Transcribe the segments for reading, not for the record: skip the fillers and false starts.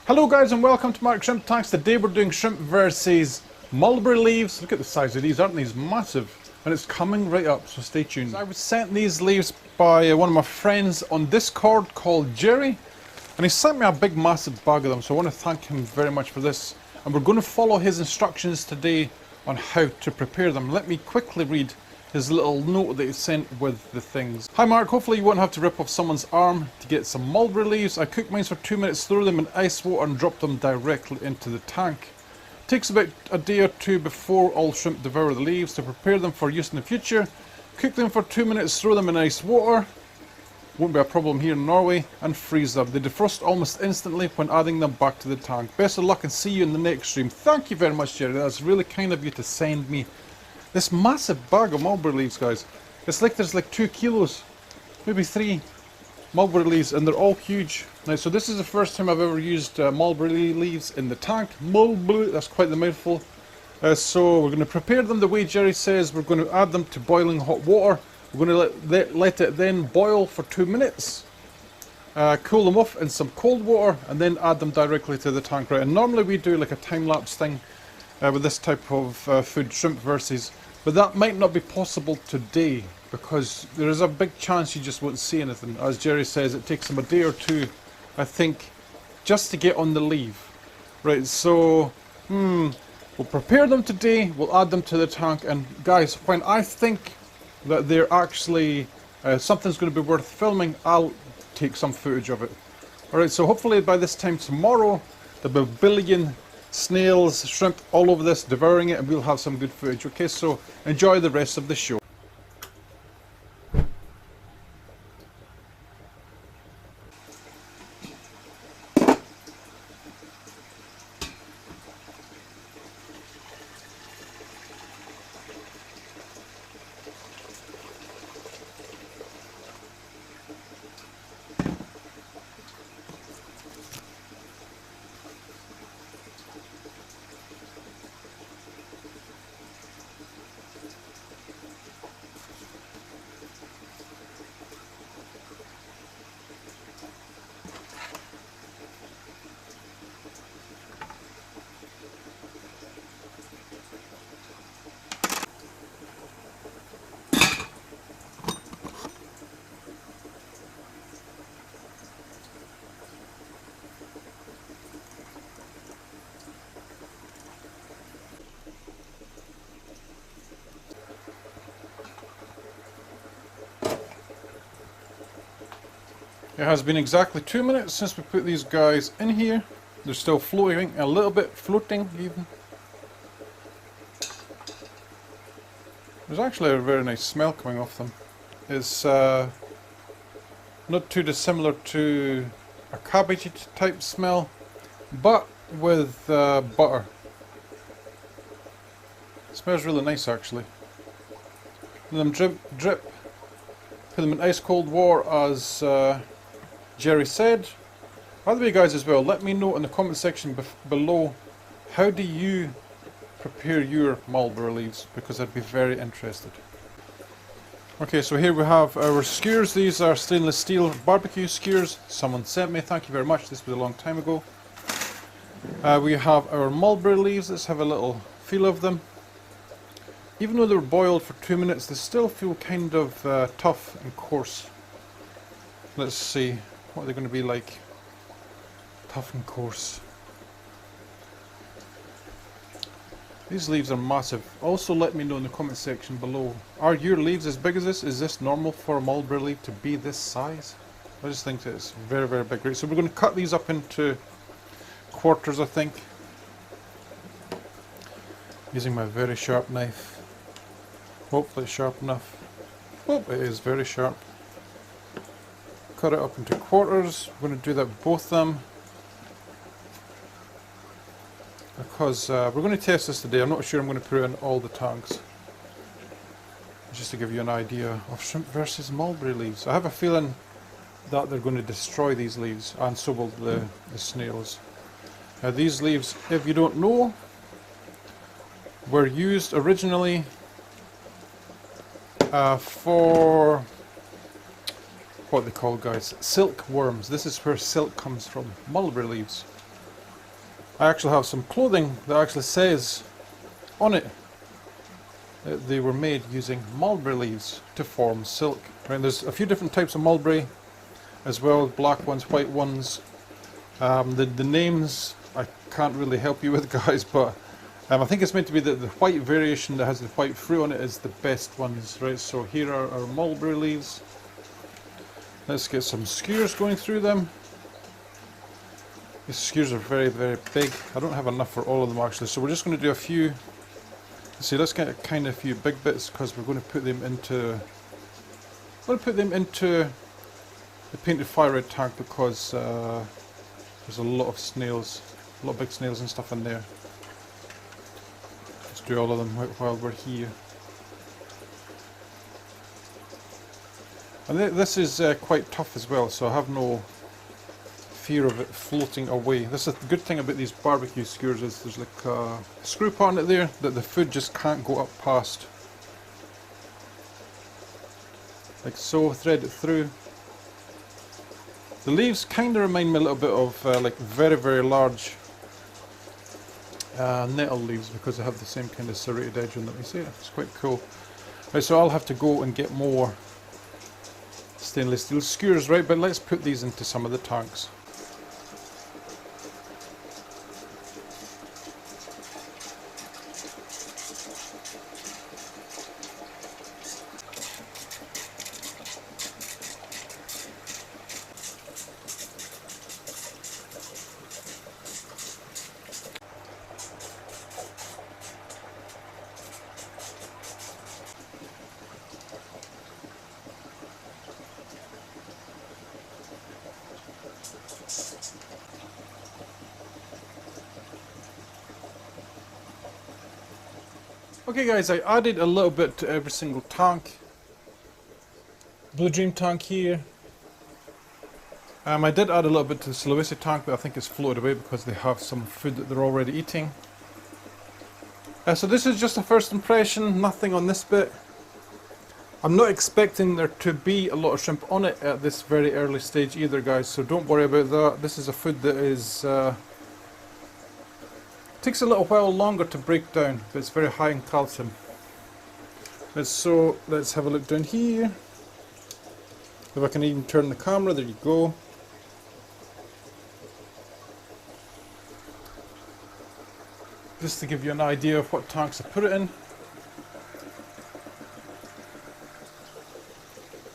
Hello guys and welcome to Mark Shrimp Tanks. Today we're doing shrimp versus mulberry leaves. Look at the size of these, aren't these massive? And it's coming right up, so stay tuned. I was sent these leaves by one of my friends on Discord called Jerry. And he sent me a big massive bag of them, so I want to thank him very much for this. And we're going to follow his instructions today on how to prepare them. Let me quickly read his little note that he sent with the things. Hi Mark, hopefully you won't have to rip off someone's arm to get some mulberry leaves. I cooked mine for 2 minutes, threw them in ice water and dropped them directly into the tank. It takes about a day or two before all shrimp devour the leaves. To prepare them for use in the future, cook them for 2 minutes, throw them in ice water. Won't be a problem here in Norway, and freeze them. They defrost almost instantly when adding them back to the tank. Best of luck and see you in the next stream. Thank you very much, Jerry. That's really kind of you to send me this massive bag of mulberry leaves, guys. It's like there's like 2 kilos, maybe 3 mulberry leaves, and they're all huge. Now, so this is the first time I've ever used mulberry leaves in the tank. Mulberry, that's quite the mouthful. So we're going to prepare them the way Jerry says. We're going to add them to boiling hot water. We're going to let it then boil for 2 minutes. Cool them off in some cold water and then add them directly to the tank. Right, and normally we do like a time-lapse thing with this type of food, shrimp versus, but that might not be possible today because there is a big chance you just won't see anything. As Jerry says, it takes them a day or two, I think, just to get on the leaf. Right, so we'll prepare them today, we'll add them to the tank, and guys, when I think that they're actually something's going to be worth filming, I'll take some footage of it. Alright, so hopefully by this time tomorrow there'll be a billion snails, shrimp all over this, devouring it, and we'll have some good footage. Okay, so enjoy the rest of the show. It has been exactly 2 minutes since we put these guys in here. They're still floating, a little bit floating even. There's actually a very nice smell coming off them. It's not too dissimilar to a cabbagey type smell, but with butter. It smells really nice actually. Let them drip. Put them in ice cold water as Jerry said. By the way guys as well, let me know in the comment section below, how do you prepare your mulberry leaves, because I'd be very interested. Okay, so here we have our skewers. These are stainless steel barbecue skewers. Someone sent me, thank you very much, this was a long time ago. We have our mulberry leaves. Let's have a little feel of them. Even though they were boiled for 2 minutes, they still feel kind of tough and coarse. Let's see, what are they going to be like? Tough and coarse. These leaves are massive. Also let me know in the comment section below, are your leaves as big as this? Is this normal for a mulberry leaf to be this size? I just think that it's very, very big. Right, so we're going to cut these up into quarters, I think. Using my very sharp knife. Hopefully it's sharp enough. Oh, it is very sharp. Cut it up into quarters. We're going to do that with both of them because we're going to test this today. I'm not sure I'm going to put it in all the tanks, just to give you an idea of shrimp versus mulberry leaves. I have a feeling that they're going to destroy these leaves, and so will the snails. These leaves, if you don't know, were used originally for what they call, guys, silkworms. This is where silk comes from, mulberry leaves. I actually have some clothing that actually says on it that they were made using mulberry leaves to form silk. Right, there's a few different types of mulberry as well, black ones, white ones. The names I can't really help you with, guys, but I think it's meant to be that the white variation that has the white fruit on it is the best ones, right? So here are our mulberry leaves. Let's get some skewers going through them. These skewers are very, very big. I don't have enough for all of them actually, so we're just going to do a few. Let's get a few big bits because we're going to put them into. The painted fire red tank because there's a lot of snails, a lot of big snails and stuff in there. Let's do all of them while we're here. And this is quite tough as well, so I have no fear of it floating away. This is the good thing about these barbecue skewers is there's like a screw part in it there that the food just can't go up past. Like so, thread it through. The leaves kind of remind me a little bit of like very, very large nettle leaves because they have the same kind of serrated edge on them. You see it? It's quite cool. Right, so I'll have to go and get more stainless steel skewers, right? But let's put these into some of the tanks. Okay guys, I added a little bit to every single tank. Blue Dream tank here. I did add a little bit to the Sulawesi tank, but I think it's floated away because they have some food that they're already eating. So this is just a first impression, nothing on this bit. I'm not expecting there to be a lot of shrimp on it at this very early stage either, guys, so don't worry about that. This is a food that is takes a little while longer to break down, but it's very high in calcium. Let's have a look down here. If I can even turn the camera, there you go. Just to give you an idea of what tanks I put it in.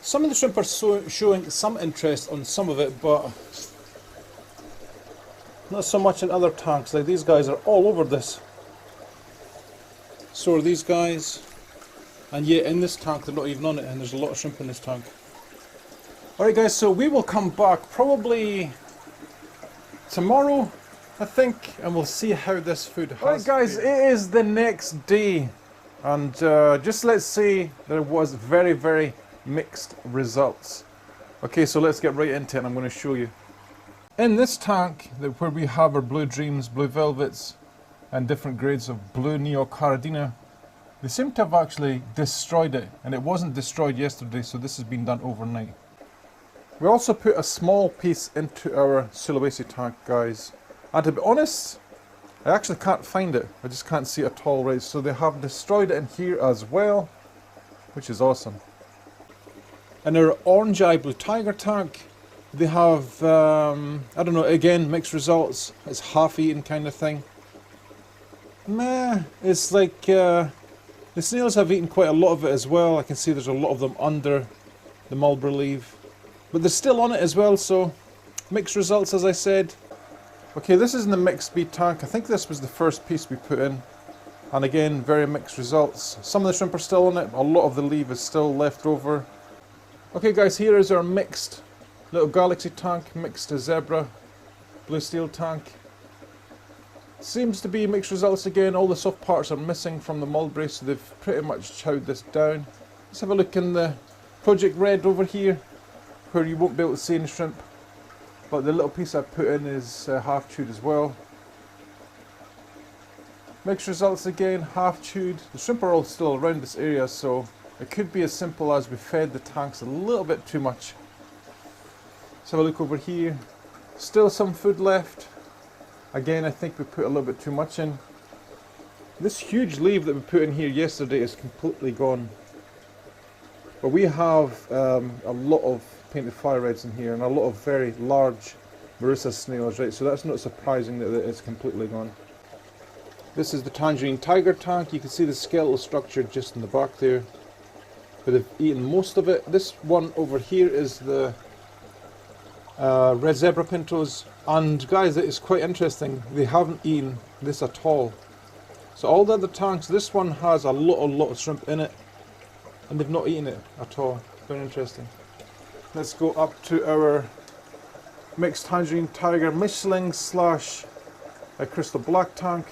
Some of the shrimp are showing some interest on some of it, but not so much in other tanks. Like these guys are all over this. So are these guys. And yet in this tank they're not even on it, and there's a lot of shrimp in this tank. Alright guys, so we will come back probably tomorrow, I think, and we'll see how this food has. Alright guys, it is the next day, and just let's say there was very, very mixed results. Okay, so let's get right into it and I'm going to show you. In this tank, where we have our Blue Dreams, Blue Velvets, and different grades of Blue Neocaridina, they seem to have actually destroyed it, and it wasn't destroyed yesterday, so this has been done overnight. We also put a small piece into our Sulawesi tank, guys, and to be honest, I actually can't find it. I just can't see it at all, right? So they have destroyed it in here as well, which is awesome. In our Orange Eye Blue Tiger tank, they have, I don't know, again, mixed results. It's half-eaten kind of thing. Meh, it's like, the snails have eaten quite a lot of it as well. I can see there's a lot of them under the mulberry leaf. But they're still on it as well, so mixed results, as I said. Okay, this is in the mixed bead tank. I think this was the first piece we put in. And again, very mixed results. Some of the shrimp are still on it, a lot of the leaf is still left over. Okay guys, here is our mixed little galaxy tank, mixed to zebra, blue steel tank. Seems to be mixed results again. All the soft parts are missing from the mulberry, so they've pretty much chowed this down. Let's have a look in the Project Red over here, where you won't be able to see any shrimp. But the little piece I put in is half chewed as well. Mixed results again, half chewed. The shrimp are all still around this area, so it could be as simple as we fed the tanks a little bit too much. Let's have a look over here. Still some food left. Again, I think we put a little bit too much in. This huge leaf that we put in here yesterday is completely gone. But we have a lot of painted fire reds in here and a lot of very large Marissa snails, right? So that's not surprising that it's completely gone. This is the tangerine tiger tank. You can see the skeletal structure just in the back there. But they've eaten most of it. This one over here is the red zebra pintos. And guys, it is quite interesting. They haven't eaten this at all. So all the other tanks, this one has a lot of shrimp in it. And they've not eaten it at all. Very interesting. Let's go up to our mixed tangerine tiger Michelin slash crystal black tank.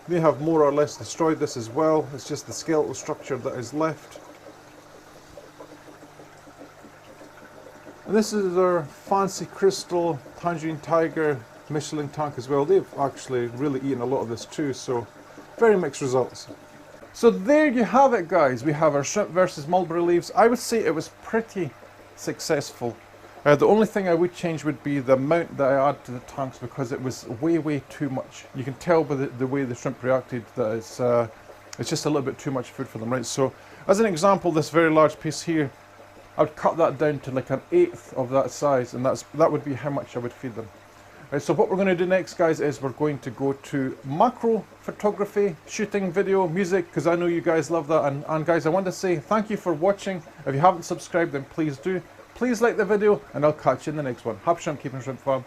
They have more or less destroyed this as well. It's just the skeletal structure that is left. And this is our fancy crystal tangerine tiger Michelin tank as well. They've actually really eaten a lot of this too, so very mixed results. So there you have it, guys. We have our shrimp versus mulberry leaves. I would say it was pretty successful. The only thing I would change would be the amount that I add to the tanks, because it was way too much. You can tell by the way the shrimp reacted that it's just a little bit too much food for them, right? So as an example, this very large piece here, I would cut that down to like 1/8 of that size, and that would be how much I would feed them. Right, so what we're going to do next, guys, is we're going to go to macro photography, shooting video, music, because I know you guys love that. And guys, I want to say thank you for watching. If you haven't subscribed, then please do. Please like the video, and I'll catch you in the next one. Happy shrimp keeping, Shrimp Farm.